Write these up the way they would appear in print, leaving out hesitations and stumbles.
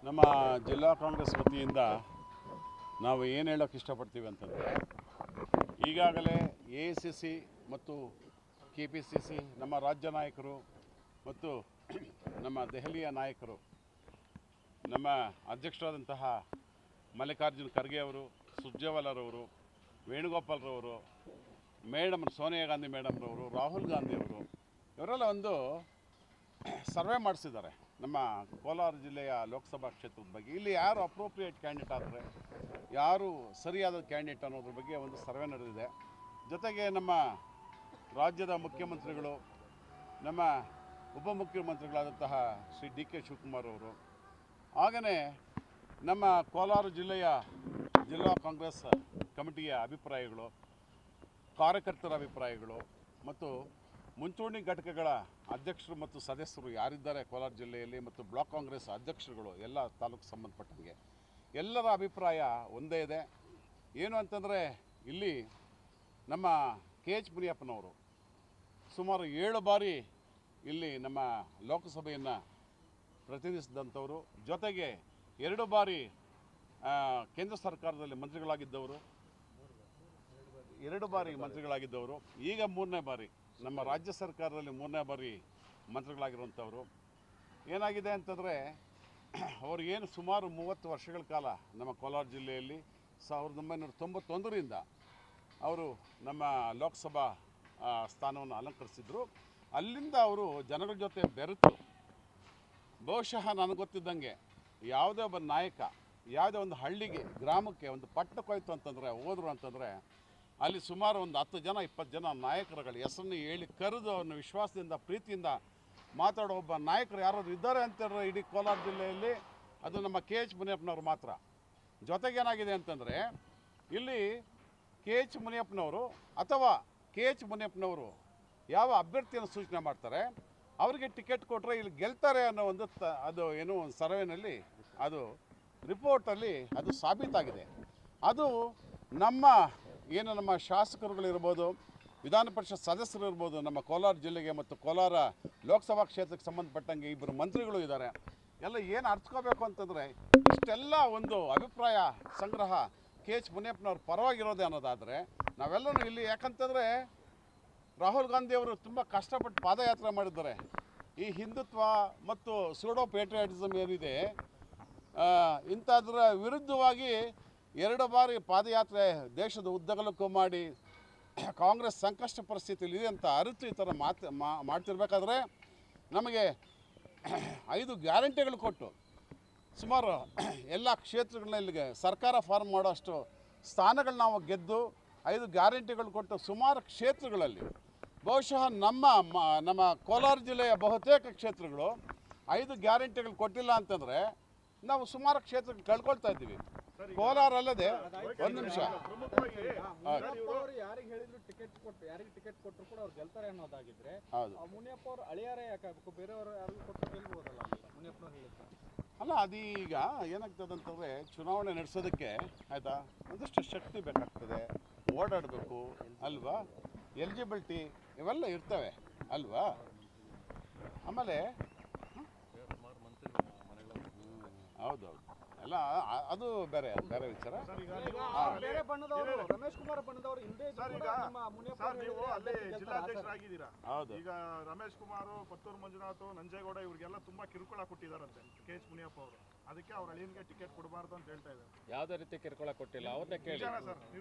ನಮ್ಮ ಜಿಲ್ಲಾ ಕಾಂಗ್ರೆಸ್ ವತಿಯಿಂದ ನಾವು ಏನು ಹೇಳೋಕ್ಕೆ ಇಷ್ಟಪಡ್ತೀವಿ ಅಂತಂದರೆ, ಈಗಾಗಲೇ AICC ಮತ್ತು KPCC ನಮ್ಮ ರಾಜ್ಯ ನಾಯಕರು ಮತ್ತು ನಮ್ಮ ದೆಹಲಿಯ ನಾಯಕರು, ನಮ್ಮ ಅಧ್ಯಕ್ಷರಾದಂತಹ ಮಲ್ಲಿಕಾರ್ಜುನ್ ಖರ್ಗೆ ಅವರು, ಸುರ್ಜೇವಾಲಾರವರು, ವೇಣುಗೋಪಾಲ್ರವರು, ಮೇಡಮ್ ಸೋನಿಯಾ ಗಾಂಧಿ ಮೇಡಮ್ರವರು, ರಾಹುಲ್ ಗಾಂಧಿಯವರು ಇವರೆಲ್ಲ ಒಂದು ಸರ್ವೆ ಮಾಡಿಸಿದ್ದಾರೆ ನಮ್ಮ ಕೋಲಾರ ಜಿಲ್ಲೆಯ ಲೋಕಸಭಾ ಕ್ಷೇತ್ರದ ಬಗ್ಗೆ. ಇಲ್ಲಿ ಯಾರು ಅಪ್ರೋಪ್ರಿಯೇಟ್ ಕ್ಯಾಂಡಿಡೇಟ್ ಆದರೆ, ಯಾರು ಸರಿಯಾದ ಕ್ಯಾಂಡಿಡೇಟ್ ಅನ್ನೋದ್ರ ಬಗ್ಗೆ ಒಂದು ಸರ್ವೆ ನಡೆದಿದೆ. ಜೊತೆಗೆ ನಮ್ಮ ರಾಜ್ಯದ ಮುಖ್ಯಮಂತ್ರಿಗಳು, ನಮ್ಮ ಉಪಮುಖ್ಯಮಂತ್ರಿಗಳಾದಂತಹ ಶ್ರೀ DK ಶಿವಕುಮಾರ್ ಅವರು, ಹಾಗೆಯೇ ನಮ್ಮ ಕೋಲಾರ ಜಿಲ್ಲೆಯ ಜಿಲ್ಲಾ ಕಾಂಗ್ರೆಸ್ ಕಮಿಟಿಯ ಅಭಿಪ್ರಾಯಗಳು, ಕಾರ್ಯಕರ್ತರ ಅಭಿಪ್ರಾಯಗಳು ಮತ್ತು ಮುಂಚೂಣಿ ಘಟಕಗಳ ಅಧ್ಯಕ್ಷರು ಮತ್ತು ಸದಸ್ಯರು ಯಾರಿದ್ದಾರೆ ಕೋಲಾರ ಜಿಲ್ಲೆಯಲ್ಲಿ ಮತ್ತು ಬ್ಲಾಕ್ ಕಾಂಗ್ರೆಸ್ ಅಧ್ಯಕ್ಷರುಗಳು ಎಲ್ಲ ತಾಲೂಕು ಸಂಬಂಧಪಟ್ಟಂಗೆ ಎಲ್ಲರ ಅಭಿಪ್ರಾಯ ಒಂದೇ ಇದೆ. ಏನು ಅಂತಂದರೆ, ಇಲ್ಲಿ ನಮ್ಮ KH ಮುನಿಯಪ್ಪನವರು ಸುಮಾರು 7 ಬಾರಿ ಇಲ್ಲಿ ನಮ್ಮ ಲೋಕಸಭೆಯನ್ನು ಪ್ರತಿನಿಧಿಸಿದಂಥವರು, ಜೊತೆಗೆ 2 ಬಾರಿ ಕೇಂದ್ರ ಸರ್ಕಾರದಲ್ಲಿ ಮಂತ್ರಿಗಳಾಗಿದ್ದವರು, 2 ಬಾರಿ ಮಂತ್ರಿಗಳಾಗಿದ್ದವರು, ಈಗ 3ನೇ ಬಾರಿ ನಮ್ಮ ರಾಜ್ಯ ಸರ್ಕಾರದಲ್ಲಿ 3ನೇ ಬಾರಿ ಮಂತ್ರಿಗಳಾಗಿರುವಂಥವರು. ಏನಾಗಿದೆ ಅಂತಂದರೆ, ಅವರು ಏನು ಸುಮಾರು 30 ವರ್ಷಗಳ ಕಾಲ ನಮ್ಮ ಕೋಲಾರ ಜಿಲ್ಲೆಯಲ್ಲಿ 1991ರಿಂದ ಅವರು ನಮ್ಮ ಲೋಕಸಭಾ ಸ್ಥಾನವನ್ನು ಅಲಂಕರಿಸಿದರು. ಅಲ್ಲಿಂದ ಅವರು ಜನಗಳ ಜೊತೆ ಬೆರೆತು, ಬಹುಶಃ ನನಗೆ ಗೊತ್ತಿದ್ದಂಗೆ ಯಾವುದೇ ಒಬ್ಬ ನಾಯಕ ಯಾವುದೇ ಒಂದು ಹಳ್ಳಿಗೆ, ಗ್ರಾಮಕ್ಕೆ, ಒಂದು ಪಟ್ಟಣಕ್ಕೆ ಹೋಯ್ತು ಅಂತಂದರೆ, ಹೋದರು ಅಂತಂದರೆ ಅಲ್ಲಿ ಸುಮಾರು ಒಂದು 10 ಜನ 20 ಜನ ನಾಯಕರುಗಳು ಹೆಸರನ್ನು ಹೇಳಿ ಕರೆದು ಅವ್ರನ್ನ ವಿಶ್ವಾಸದಿಂದ ಪ್ರೀತಿಯಿಂದ ಮಾತಾಡೋ ಒಬ್ಬ ನಾಯಕರು ಯಾರಾದ್ರು ಇದ್ದಾರೆ ಅಂತಂದರೆ ಇಡೀ ಕೋಲಾರ ಜಿಲ್ಲೆಯಲ್ಲಿ ಅದು ನಮ್ಮ KH ಮುನಿಯಪ್ಪನವರು ಮಾತ್ರ. ಜೊತೆಗೇನಾಗಿದೆ ಅಂತಂದರೆ, ಇಲ್ಲಿ KH ಮುನಿಯಪ್ಪನವರು ಅಥವಾ KH ಮುನಿಯಪ್ಪನವರು ಯಾವ ಅಭ್ಯರ್ಥಿಯನ್ನು ಸೂಚನೆ ಮಾಡ್ತಾರೆ ಅವರಿಗೆ ಟಿಕೆಟ್ ಕೊಟ್ಟರೆ ಇಲ್ಲಿ ಗೆಲ್ತಾರೆ ಅನ್ನೋ ಒಂದು ಅದು ಏನೋ ಒಂದು ಸರ್ವೆನಲ್ಲಿ ಅದು ರಿಪೋರ್ಟಲ್ಲಿ ಅದು ಸಾಬೀತಾಗಿದೆ. ಅದು ನಮ್ಮ ಶಾಸಕರುಗಳಿರ್ಬೋದು, ವಿಧಾನ ಪರಿಷತ್ ಸದಸ್ಯರು ಇರ್ಬೋದು, ನಮ್ಮ ಕೋಲಾರ ಜಿಲ್ಲೆಗೆ ಮತ್ತು ಕೋಲಾರ ಲೋಕಸಭಾ ಕ್ಷೇತ್ರಕ್ಕೆ ಸಂಬಂಧಪಟ್ಟಂಗೆ 2 ಮಂತ್ರಿಗಳು ಇದ್ದಾರೆ. ಎಲ್ಲ ಏನು ಅರ್ಥಕೋಬೇಕು ಅಂತಂದರೆ, ಇಷ್ಟೆಲ್ಲ ಒಂದು ಅಭಿಪ್ರಾಯ ಸಂಗ್ರಹ KH ಮುನಿಯಪ್ಪನವ್ರ ಪರವಾಗಿರೋದೆ ಅನ್ನೋದಾದರೆ ನಾವೆಲ್ಲರೂ ಇಲ್ಲಿ, ಯಾಕಂತಂದರೆ ರಾಹುಲ್ ಗಾಂಧಿಯವರು ತುಂಬ ಕಷ್ಟಪಟ್ಟು ಪಾದಯಾತ್ರೆ ಮಾಡಿದ್ದಾರೆ. ಈ ಹಿಂದುತ್ವ ಮತ್ತು ಸೂಡೋ ಪೇಟ್ರಿಯಾಟಿಸಮ್ ಏನಿದೆ ಇಂಥದ್ರ ವಿರುದ್ಧವಾಗಿ 2 ಬಾರಿ ಪಾದಯಾತ್ರೆ ದೇಶದ ಉದ್ದಗಲಕ್ಕೂ ಮಾಡಿ ಕಾಂಗ್ರೆಸ್ ಸಂಕಷ್ಟ ಪರಿಸ್ಥಿತಿಯಲ್ಲಿ ಇದೆ ಅಂತ ಅರಿತು ಈ ಥರ ಮಾಡ್ತಿರ್ಬೇಕಾದ್ರೆ ನಮಗೆ 5 ಗ್ಯಾರಂಟಿಗಳು ಕೊಟ್ಟು ಸುಮಾರು ಎಲ್ಲ ಕ್ಷೇತ್ರಗಳಲ್ಲಿ ಸರ್ಕಾರ ಫಾರ್ಮ್ ಮಾಡೋಷ್ಟು ಸ್ಥಾನಗಳು ನಾವು ಗೆದ್ದು 5 ಗ್ಯಾರಂಟಿಗಳು ಕೊಟ್ಟು ಸುಮಾರು ಕ್ಷೇತ್ರಗಳಲ್ಲಿ, ಬಹುಶಃ ನಮ್ಮ ಕೋಲಾರ ಜಿಲ್ಲೆಯ ಬಹುತೇಕ ಕ್ಷೇತ್ರಗಳು 5 ಗ್ಯಾರಂಟಿಗಳು ಕೊಟ್ಟಿಲ್ಲ ಅಂತಂದರೆ ನಾವು ಸುಮಾರು ಕ್ಷೇತ್ರಗಳು ಕಳ್ಕೊಳ್ತಾ ಇದ್ದೀವಿ. ಕೋಲಾರ ಅಲ್ಲದೆ ಒಂದು ನಿಮಿಷ, ಯಾರಿಗೆ ಹೇಳಿದ್ರು ಟಿಕೆಟ್ ಕೊಟ್ಟು, ಯಾರಿಗೆ ಟಿಕೆಟ್ ಕೊಟ್ಟರು ಕೂಡ ಅವ್ರು ಗೆಲ್ತಾರೆ ಅನ್ನೋದಾಗಿದ್ರೆ, ಮುನಿಯಪ್ಪ ಅವರು ಅಳಿಯಾರೇ ಯಾಕಾಗಬೇಕು? ಬೇರೆಯವರು ಯಾರಿಗೂ ಕೊಟ್ಟು ಗೆಲ್ಬೋದಲ್ಲ ಮುನಿಯಪ್ಪನವ್ರು ಹೇಳಿದ್ರು. ಅಲ್ಲ, ಅದೀಗ ಏನಾಗ್ತದೆ ಅಂತಂದರೆ, ಚುನಾವಣೆ ನಡೆಸೋದಕ್ಕೆ ಆಯಿತಾ ಒಂದಷ್ಟು ಶಕ್ತಿ ಬೇಕಾಗ್ತದೆ, ಓಡಾಡಬೇಕು ಅಲ್ವಾ, ಎಲಿಜಿಬಿಲಿಟಿ ಇವೆಲ್ಲ ಇರ್ತವೆ ಅಲ್ವಾ. ಆಮೇಲೆ ಹೌದೌದು, ಎಲ್ಲ ಅದು ಬೇರೆ ವಿಚಾರ. ಬೇರೆ ಬಣ್ಣದವರು, ರಮೇಶ್ ಕುಮಾರ್ ಬಣ್ಣದವರು ಹಿಂದೆ ನೀವು ಅಲ್ಲೇ ಜಿಲ್ಲಾಧ್ಯಕ್ಷರಾಗಿದ್ದೀರಾ. ಹೌದು, ಈಗ ರಮೇಶ್ ಕುಮಾರ್, ಪತ್ತೂರು ಮಂಜುನಾಥ್, ನಂಜೇಗೌಡ ಇವರಿಗೆಲ್ಲ ತುಂಬಾ ಕಿರುಕುಳ ಕೊಟ್ಟಿದ್ದಾರಂತೆ KH ಮುನಿಯಪ್ಪ ಅವರು. ಅದಕ್ಕೆ ಅವ್ರ ಅಳಿಯನ್ಗೆ ಟಿಕೆಟ್ ಕೊಡಬಾರ್ದು ಅಂತ ಹೇಳ್ತಾ ಇದ್ದಾರೆ. ಯಾವುದೇ ರೀತಿ ಕಿರುಕುಳ ಕೊಟ್ಟಿಲ್ಲ, ಅವ್ರನ್ನ ಕೇಳಿ. ಸರ್,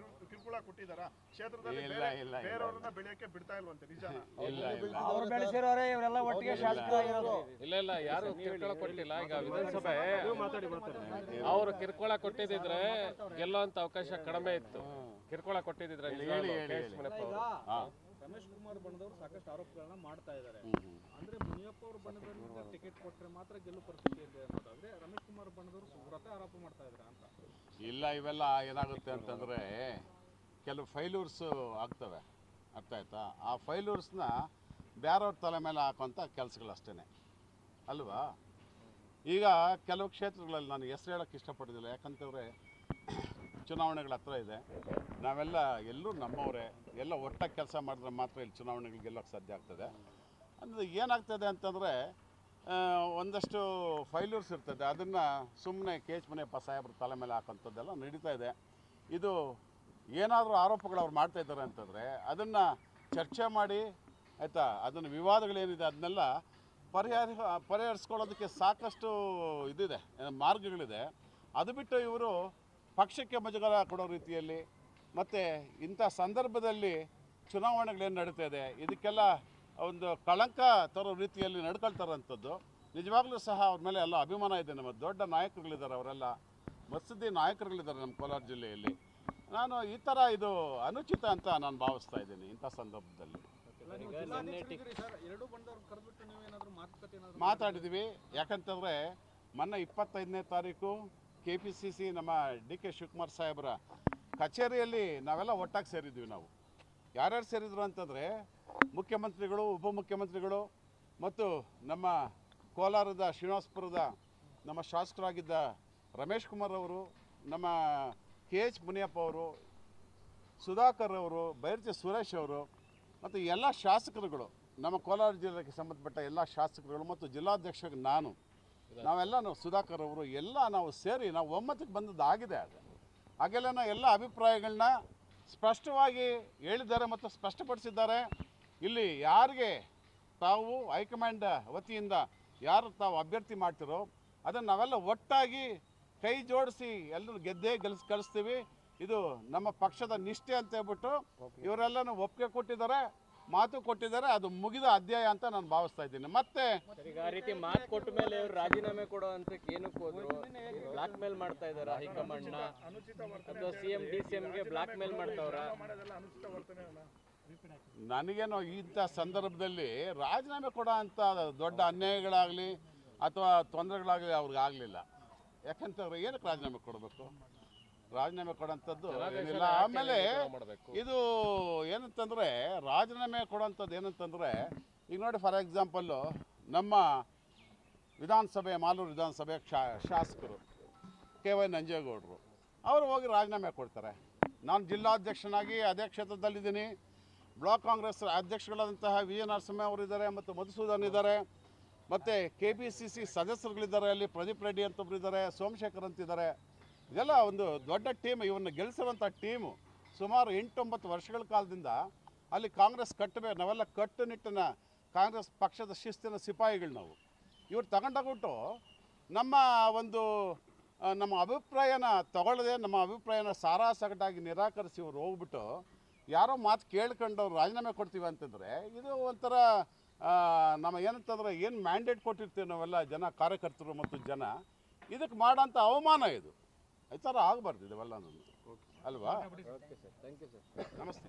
ಕಿರುಕುಳ ಕೊಟ್ಟಿದ್ದಾರಾ ಕ್ಷೇತ್ರದಲ್ಲಿ? ಬೇರೆಯವ್ರನ್ನ ಬೆಳೆಯಕ್ಕೆ ಬಿಡ್ತಾ ಇಲ್ವಂತೆ, ನಿಜಾನ? ಅವರು ಬೆಳೆಸಿರೋರೆ ಇವರೆಲ್ಲ ಒಟ್ಟಿಗೆ ಶಾಸಕರಾಗಿರೋದು. ಇಲ್ಲ, ಯಾರು ಕಿರುಕುಳ ಕೊಟ್ಟಿಲ್ಲ. ಈಗ ವಿಧಾನಸಭೆ ಅವರು ಕಿರುಕುಳ ಕೊಟ್ಟಿದ್ರೆ ಗೆಲ್ಲುವಂತ ಅವಕಾಶ ಕಡಿಮೆ ಇತ್ತು. ಕಿರುಕುಳ ಕೊಟ್ಟಿದ್ರೆ ರಮೇಶ್ ಕುಮಾರ್ ಬಣ್ಣದವರು ಸಾಕಷ್ಟು ಆರೋಪಗಳನ್ನ ಮಾಡ್ತಾ ಇದ್ದಾರೆ. ಅಂದ್ರೆ ಮುನಿಯಪ್ಪ ಅವರು ಬಣ್ಣದವರಿಗೆ ಟಿಕೆಟ್ ಕೊಟ್ಟರೆ ಮಾತ್ರ ಗೆಲ್ಲುವ ಪರಿಸ್ಥಿತಿ ಇದೆ ಅನ್ನೋದಾದ್ರೆ, ರಮೇಶ್ ಕುಮಾರ್ ಬಣ್ಣದವರು ಸುವ್ರತ ಆರೋಪ ಮಾಡ್ತಾ ಇದ್ದಾರೆ ಅಂತ. ಇಲ್ಲ, ಇವೆಲ್ಲ ಏನಾಗುತ್ತೆ ಅಂತಂದರೆ ಕೆಲವು ಫೈಲೂರ್ಸ್ ಆಗ್ತವೆ, ಅರ್ಥ ಆಯ್ತಾ. ಆ ಫೈಲೂರ್ಸ್ನ ಬೇರೆಯವ್ರ ತಲೆ ಮೇಲೆ ಹಾಕುವಂಥ ಕೆಲಸಗಳು ಅಷ್ಟೇ ಅಲ್ವಾ. ಈಗ ಕೆಲವು ಕ್ಷೇತ್ರಗಳಲ್ಲಿ ನಾನು ಹೆಸರು ಹೇಳೋಕ್ಕೆ ಇಷ್ಟಪಡೋದಿಲ್ಲ, ಯಾಕಂತಂದರೆ ಚುನಾವಣೆಗಳ ಹತ್ರ ಇದೆ. ನಾವೆಲ್ಲ ಎಲ್ಲರೂ ನಮ್ಮವರೇ, ಎಲ್ಲ ಒಟ್ಟಾಗಿ ಕೆಲಸ ಮಾಡಿದ್ರೆ ಮಾತ್ರ ಇಲ್ಲಿ ಚುನಾವಣೆಗಳು ಗೆಲ್ಲೋಕ್ಕೆ ಸಾಧ್ಯ ಆಗ್ತದೆ. ಅಂದರೆ ಏನಾಗ್ತದೆ ಅಂತಂದರೆ, ಒಂದಷ್ಟು ಫೈಲ್ಯೂರ್ಸ್ ಇರ್ತದೆ, ಅದನ್ನು ಸುಮ್ಮನೆ ಕೆ ಎಚ್ ಮುನಿಯಪ್ಪ ಸಾಹೇಬ್ರ ತಲೆ ಮೇಲೆ ಹಾಕೋಂಥದ್ದೆಲ್ಲ ನಡೀತಾ ಇದೆ. ಇದು ಏನಾದರೂ ಆರೋಪಗಳು ಅವ್ರು ಮಾಡ್ತಾಯಿದ್ದಾರೆ ಅಂತಂದರೆ ಅದನ್ನು ಚರ್ಚೆ ಮಾಡಿ ಆಯಿತಾ, ಅದನ್ನು ವಿವಾದಗಳೇನಿದೆ ಅದನ್ನೆಲ್ಲ ಪರಿಹರಿಸ್ಕೊಳ್ಳೋದಕ್ಕೆ ಸಾಕಷ್ಟು ಇದಿದೆ, ಮಾರ್ಗಗಳಿದೆ. ಅದು ಬಿಟ್ಟು ಇವರು ಪಕ್ಷಕ್ಕೆ ಮುಜುಗರ ಕೊಡೋ ರೀತಿಯಲ್ಲಿ ಮತ್ತು ಇಂಥ ಸಂದರ್ಭದಲ್ಲಿ ಚುನಾವಣೆಗಳೇನು ನಡೀತಾ ಇದೆ ಇದಕ್ಕೆಲ್ಲ ಒಂದು ಕಳಂಕ ತರೋ ರೀತಿಯಲ್ಲಿ ನಡ್ಕೊಳ್ತಾರಂಥದ್ದು. ನಿಜವಾಗ್ಲೂ ಸಹ ಅವ್ರ ಮೇಲೆ ಎಲ್ಲ ಅಭಿಮಾನ ಇದೆ. ನಮ್ಮ ದೊಡ್ಡ ನಾಯಕರುಗಳಿದ್ದಾರೆ, ಅವರೆಲ್ಲ ಮತ್ಸದ್ದಿ ನಾಯಕರುಗಳಿದ್ದಾರೆ ನಮ್ಮ ಕೋಲಾರ ಜಿಲ್ಲೆಯಲ್ಲಿ. ನಾನು ಈ ಥರ ಇದು ಅನುಚಿತ ಅಂತ ನಾನು ಭಾವಿಸ್ತಾ ಇದ್ದೀನಿ ಇಂಥ ಸಂದರ್ಭದಲ್ಲಿ. ಮಾತಾಡಿದ್ವಿ, ಯಾಕಂತಂದರೆ ಮೊನ್ನೆ 25ನೇ ತಾರೀಕು KPCC ನಮ್ಮ DK ಶಿವಕುಮಾರ್ ಸಾಹೇಬರ ಕಚೇರಿಯಲ್ಲಿ ನಾವೆಲ್ಲ ಒಟ್ಟಾಗಿ ಸೇರಿದ್ವಿ. ನಾವು ಯಾರ್ಯಾರು ಸೇರಿದ್ರು ಅಂತಂದರೆ ಮುಖ್ಯಮಂತ್ರಿಗಳು, ಉಪಮುಖ್ಯಮಂತ್ರಿಗಳು ಮತ್ತು ನಮ್ಮ ಕೋಲಾರದ ಶ್ರೀನಿವಾಸಪುರದ ನಮ್ಮ ಶಾಸಕರಾಗಿದ್ದ ರಮೇಶ್ ಕುಮಾರ್ ಅವರು, ನಮ್ಮ KH ಮುನಿಯಪ್ಪ ಅವರು, ಸುಧಾಕರ್ ಅವರು, ಬೈರ್ಜೆ ಸುರೇಶ್ ಅವರು ಮತ್ತು ಎಲ್ಲ ಶಾಸಕರುಗಳು, ನಮ್ಮ ಕೋಲಾರ ಜಿಲ್ಲೆಗೆ ಸಂಬಂಧಪಟ್ಟ ಎಲ್ಲ ಶಾಸಕರುಗಳು ಮತ್ತು ಜಿಲ್ಲಾಧ್ಯಕ್ಷ ನಾವೆಲ್ಲನೂ ಸುಧಾಕರ್ ಅವರು ಎಲ್ಲ ನಾವು ಸೇರಿ ನಾವು ಒಮ್ಮತಕ್ಕೆ ಬಂದದ್ದಾಗಿದೆ. ಹಾಗೆಲ್ಲ ಎಲ್ಲ ಅಭಿಪ್ರಾಯಗಳನ್ನ ಸ್ಪಷ್ಟವಾಗಿ ಹೇಳಿದ್ದಾರೆ ಮತ್ತು ಸ್ಪಷ್ಟಪಡಿಸಿದ್ದಾರೆ. ಇಲ್ಲಿ ಯಾರಿಗೆ ತಾವು ಹೈಕಮಾಂಡ್ ವತಿಯಿಂದ ಯಾರು ತಾವು ಅಭ್ಯರ್ಥಿ ಮಾಡ್ತಿರೋ ಅದನ್ನು ನಾವೆಲ್ಲ ಒಟ್ಟಾಗಿ ಕೈ ಜೋಡಿಸಿ ಎಲ್ಲರೂ ಗೆದ್ದೇ ಕಳಿಸ್ತೀವಿ. ಇದು ನಮ್ಮ ಪಕ್ಷದ ನಿಷ್ಠೆ ಅಂತ ಹೇಳ್ಬಿಟ್ಟು ಇವರೆಲ್ಲನೂ ಒಪ್ಪಿಗೆ ಕೊಟ್ಟಿದ್ದಾರೆ, ಮಾತು ಕೊಟ್ಟಿದ್ದಾರೆ. ಅದು ಮುಗಿದ ಅಧ್ಯಾಯ ಅಂತ ನಾನು ಭಾವಿಸ್ತಾ ಇದ್ದೀನಿ. ಮತ್ತೆ ಈಗ ಆ ರೀತಿ ಮಾತು ಕೊಟ್ಟ ಮೇಲೆ ಇವರು ರಾಜೀನಾಮೆ ಕೊಡೋ ಅಂತ ಏನಕ್ಕೆ ಹೋದ್ರು? ಬ್ಲಾಕ್ ಮೇಲ್ ಮಾಡ್ತಾ ಇದ್ದಾರೆ ಹೈಕಮಾಂಡ್ನ, ಅಥವಾ CM DCMಗೆ ಬ್ಲಾಕ್ ಮೇಲ್ ಮಾಡ್ತಾವ್ರ? ನನಗೇನೋ ಇಂಥ ಸಂದರ್ಭದಲ್ಲಿ ರಾಜೀನಾಮೆ ಕೊಡೋ ಅಂಥ ದೊಡ್ಡ ಅನ್ಯಾಯಗಳಾಗಲಿ ಅಥವಾ ತೊಂದರೆಗಳಾಗಲಿ ಅವ್ರಿಗೆ ಆಗಲಿಲ್ಲ. ಯಾಕಂತಂದ್ರೆ ಏನಕ್ಕೆ ರಾಜೀನಾಮೆ ಕೊಡಬೇಕು? ರಾಜೀನಾಮೆ ಕೊಡೋಂಥದ್ದು ಏನಿಲ್ಲ. ಆಮೇಲೆ ಇದು ಏನಂತಂದರೆ ರಾಜೀನಾಮೆ ಕೊಡೋಂಥದ್ದು ಏನಂತಂದರೆ ಈಗ ನೋಡಿ, ಫಾರ್ ಎಕ್ಸಾಂಪಲ್ಲು ನಮ್ಮ ವಿಧಾನಸಭೆ, ಮಾಲೂರು ವಿಧಾನಸಭೆ ಶಾಸಕರು KY ನಂಜೇಗೌಡರು ಅವರು ಹೋಗಿ ರಾಜೀನಾಮೆ ಕೊಡ್ತಾರೆ. ನಾನು ಜಿಲ್ಲಾಧ್ಯಕ್ಷನಾಗಿ ಅದೇ ಕ್ಷೇತ್ರದಲ್ಲಿದ್ದೀನಿ. ಬ್ಲಾಕ್ ಕಾಂಗ್ರೆಸ್ ಅಧ್ಯಕ್ಷಗಳಾದಂತಹ VA ನರಸಿಂಹ ಅವರಿದ್ದಾರೆ ಮತ್ತು ಮಧುಸೂದನ್ ಇದ್ದಾರೆ, ಮತ್ತು KPCC ಸದಸ್ಯರುಗಳಿದ್ದಾರೆ. ಅಲ್ಲಿ ಪ್ರದೀಪ್ ರೆಡ್ಡಿ ಅಂತೊಬ್ರು ಇದ್ದಾರೆ, ಸೋಮಶೇಖರ್ ಅಂತಿದ್ದಾರೆ. ಇದೆಲ್ಲ ಒಂದು ದೊಡ್ಡ ಟೀಮ್. ಇವನ್ನ ಗೆಲ್ಲಿಸಿರೋಂಥ ಟೀಮು ಸುಮಾರು 8-9 ವರ್ಷಗಳ ಕಾಲದಿಂದ ಅಲ್ಲಿ ಕಾಂಗ್ರೆಸ್ ಕಟ್ಟಬೇಕು. ನಾವೆಲ್ಲ ಕಟ್ಟುನಿಟ್ಟಿನ ಕಾಂಗ್ರೆಸ್ ಪಕ್ಷದ ಶಿಸ್ತಿನ ಸಿಪಾಯಿಗಳು ನಾವು. ಇವ್ರು ತಗೊಂಡೋಗ್ಬಿಟ್ಟು ನಮ್ಮ ಅಭಿಪ್ರಾಯನ ತಗೊಳ್ಳದೆ, ನಮ್ಮ ಅಭಿಪ್ರಾಯನ ಸಾರಾಸಗಟಾಗಿ ನಿರಾಕರಿಸಿ ಇವ್ರು ಹೋಗ್ಬಿಟ್ಟು ಯಾರೋ ಮಾತು ಕೇಳ್ಕೊಂಡು ಅವ್ರು ರಾಜೀನಾಮೆ ಕೊಡ್ತೀವಿ ಅಂತಂದರೆ ಇದು ಒಂಥರ ನಮ್ಮ ಏನಂತಂದರೆ ಏನು ಮ್ಯಾಂಡೇಟ್ ಕೊಟ್ಟಿರ್ತೀವಿ ನಾವೆಲ್ಲ ಜನ, ಕಾರ್ಯಕರ್ತರು ಮತ್ತು ಜನ, ಇದಕ್ಕೆ ಮಾಡೋಂಥ ಅವಮಾನ ಇದು. ಈ ಥರ ಆಗಬಾರ್ದು ಇದೆಲ್ಲ ನಮ್ಮದು ಅಲ್ವಾ? Thank you sir. ನಮಸ್ತೆ.